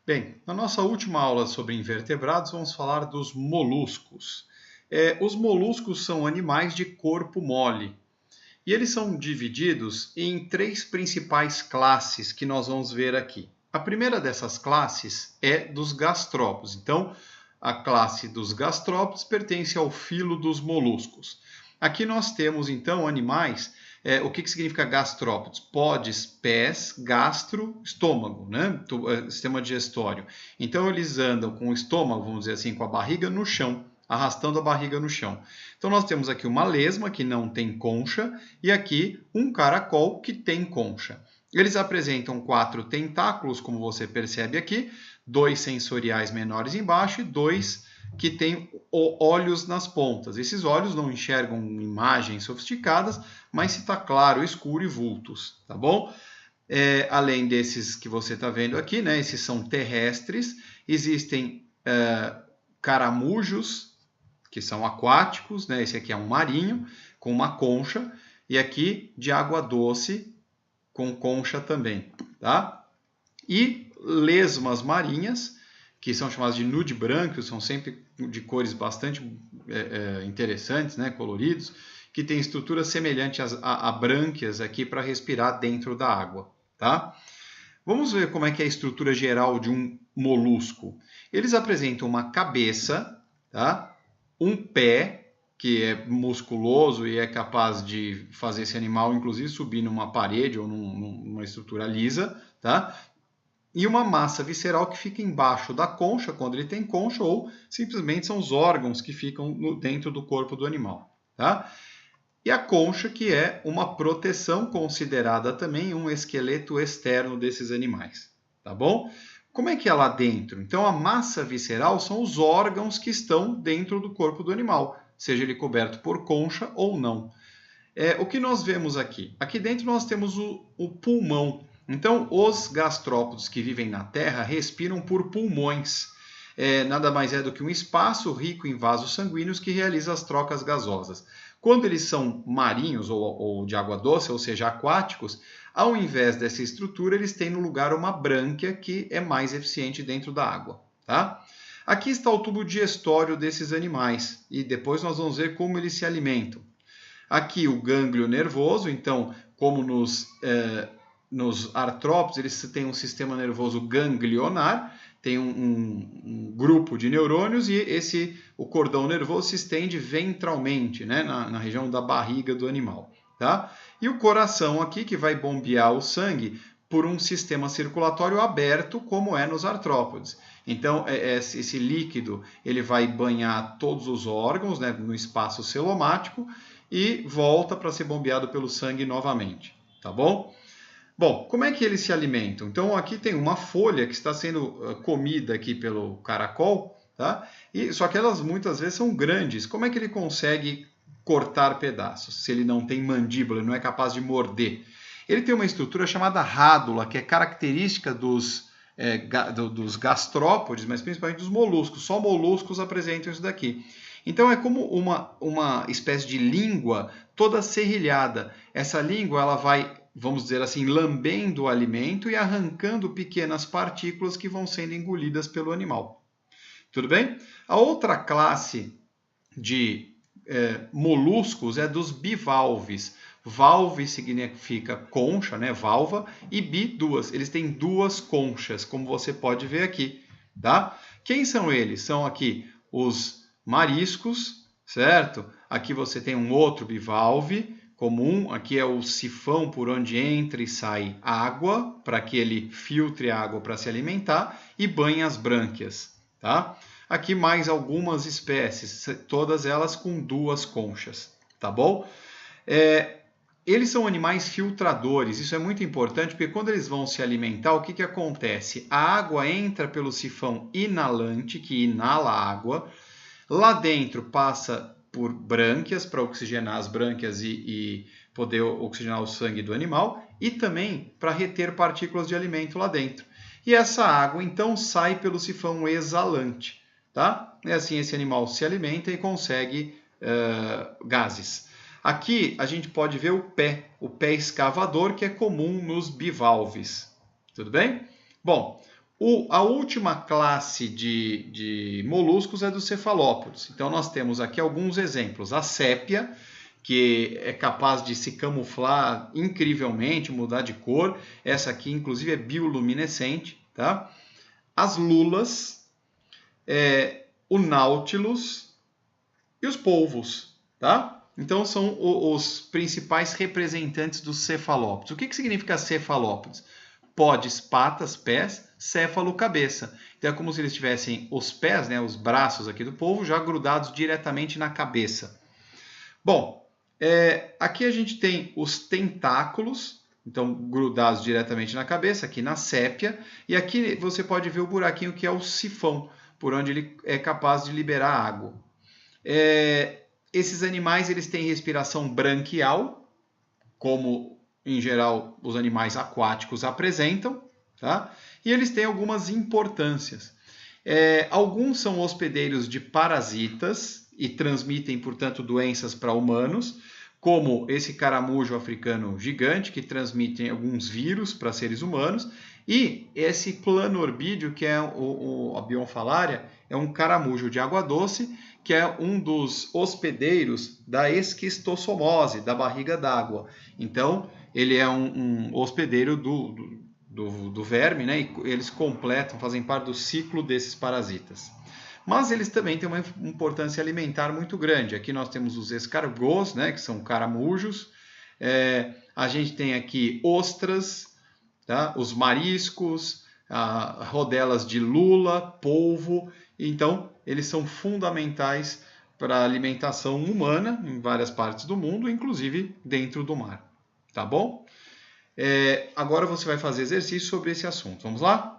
Bem, na nossa última aula sobre invertebrados, vamos falar dos moluscos. Os moluscos são animais de corpo mole e eles são divididos em três principais classes que nós vamos ver aqui. A primeira dessas classes é dos gastrópodes. Então, a classe dos gastrópodes pertence ao filo dos moluscos. Aqui nós temos, então, animais. O que significa gastrópodes? Podes, pés, gastro, estômago, né? Sistema digestório. Então, eles andam com o estômago, vamos dizer assim, com a barriga no chão, arrastando a barriga no chão. Então, nós temos aqui uma lesma, que não tem concha, e aqui um caracol, que tem concha. Eles apresentam 4 tentáculos, como você percebe aqui, 2 sensoriais menores embaixo e 2 que têm olhos nas pontas. Esses olhos não enxergam imagens sofisticadas, mas se está claro, escuro e vultos, tá bom? Além desses que você está vendo aqui, né? Esses são terrestres, existem caramujos, que são aquáticos, né? Esse aqui é um marinho, com uma concha, e aqui de água doce, com concha também, tá? E lesmas marinhas, que são chamadas de nudibranquios, são sempre de cores bastante interessantes, né? Coloridos, que têm estrutura semelhante a brânquias aqui para respirar dentro da água, tá? Vamos ver como é que é a estrutura geral de um molusco. Eles apresentam uma cabeça, tá? Um pé, que é musculoso e é capaz de fazer esse animal, inclusive, subir numa parede ou numa estrutura lisa, tá? E uma massa visceral que fica embaixo da concha, quando ele tem concha, ou simplesmente são os órgãos que ficam dentro do corpo do animal, tá? E a concha, que é uma proteção, considerada também um esqueleto externo desses animais, tá bom? Como é que é lá dentro? Então, a massa visceral são os órgãos que estão dentro do corpo do animal, seja ele coberto por concha ou não. O que nós vemos aqui? Aqui dentro nós temos o pulmão. Então, os gastrópodes que vivem na Terra respiram por pulmões. Nada mais é do que um espaço rico em vasos sanguíneos que realiza as trocas gasosas. Quando eles são marinhos ou de água doce, ou seja, aquáticos, ao invés dessa estrutura, eles têm no lugar uma brânquia que é mais eficiente dentro da água, tá? Aqui está o tubo digestório desses animais e depois nós vamos ver como eles se alimentam. Aqui o gânglio nervoso, então, como nos artrópodes, eles têm um sistema nervoso ganglionar, tem um grupo de neurônios e o cordão nervoso se estende ventralmente, né, na região da barriga do animal, tá? E o coração aqui, que vai bombear o sangue por um sistema circulatório aberto, como é nos artrópodes. Então, esse líquido ele vai banhar todos os órgãos, né, no espaço celomático e volta para ser bombeado pelo sangue novamente, tá bom? Bom, como é que eles se alimentam? Então, aqui tem uma folha que está sendo comida aqui pelo caracol, tá? Só que elas muitas vezes são grandes. Como é que ele consegue cortar pedaços se ele não tem mandíbula, não é capaz de morder? Ele tem uma estrutura chamada rádula, que é característica dos gastrópodes, mas principalmente dos moluscos. Só moluscos apresentam isso daqui. Então é como uma espécie de língua toda serrilhada. Essa língua ela vai, vamos dizer assim, lambendo o alimento e arrancando pequenas partículas que vão sendo engolidas pelo animal. Tudo bem? A outra classe de moluscos é dos bivalves. Valve significa concha, né? Valva, e bi, duas. Eles têm duas conchas, como você pode ver aqui, tá? Quem são eles? São aqui os mariscos, certo? Aqui você tem um outro bivalve comum, aqui é o sifão por onde entra e sai água, para que ele filtre a água para se alimentar e banhe as brânquias, tá? Aqui mais algumas espécies, todas elas com duas conchas, tá bom? Eles são animais filtradores, isso é muito importante, porque quando eles vão se alimentar, o que acontece? A água entra pelo sifão inalante, que inala a água, lá dentro passa por brânquias, para oxigenar as brânquias e poder oxigenar o sangue do animal, e também para reter partículas de alimento lá dentro. E essa água, então, sai pelo sifão exalante, tá? E assim esse animal se alimenta e consegue gases. Aqui a gente pode ver o pé escavador, que é comum nos bivalves. Tudo bem? Bom, A última classe de moluscos é dos cefalópodes. Então, nós temos aqui alguns exemplos. A sépia, que é capaz de se camuflar incrivelmente, mudar de cor. Essa aqui, inclusive, é bioluminescente. Tá? As lulas, o Nautilus e os polvos. Tá? Então, são os principais representantes dos cefalópodes. O que significa cefalópodes? Podes, patas, pés, céfalo, cabeça. Então é como se eles tivessem os pés, né, os braços aqui do polvo, já grudados diretamente na cabeça. Bom, aqui a gente tem os tentáculos, então grudados diretamente na cabeça, aqui na sépia. E aqui você pode ver o buraquinho que é o sifão, por onde ele é capaz de liberar água. Esses animais eles têm respiração branquial, como em geral os animais aquáticos apresentam, tá? E eles têm algumas importâncias. Alguns são hospedeiros de parasitas e transmitem, portanto, doenças para humanos, como esse caramujo africano gigante, que transmite alguns vírus para seres humanos, e esse planorbídeo, que é a Bionfalaria, é um caramujo de água doce, que é um dos hospedeiros da esquistossomose, da barriga d'água. Então, ele é um hospedeiro do verme, né? E eles completam, fazem parte do ciclo desses parasitas. Mas eles também têm uma importância alimentar muito grande. Aqui nós temos os escargots, né? Que são caramujos. A gente tem aqui ostras, tá? Os mariscos, rodelas de lula, polvo. Então, eles são fundamentais para a alimentação humana em várias partes do mundo, inclusive dentro do mar. Tá bom? Agora você vai fazer exercício sobre esse assunto. Vamos lá?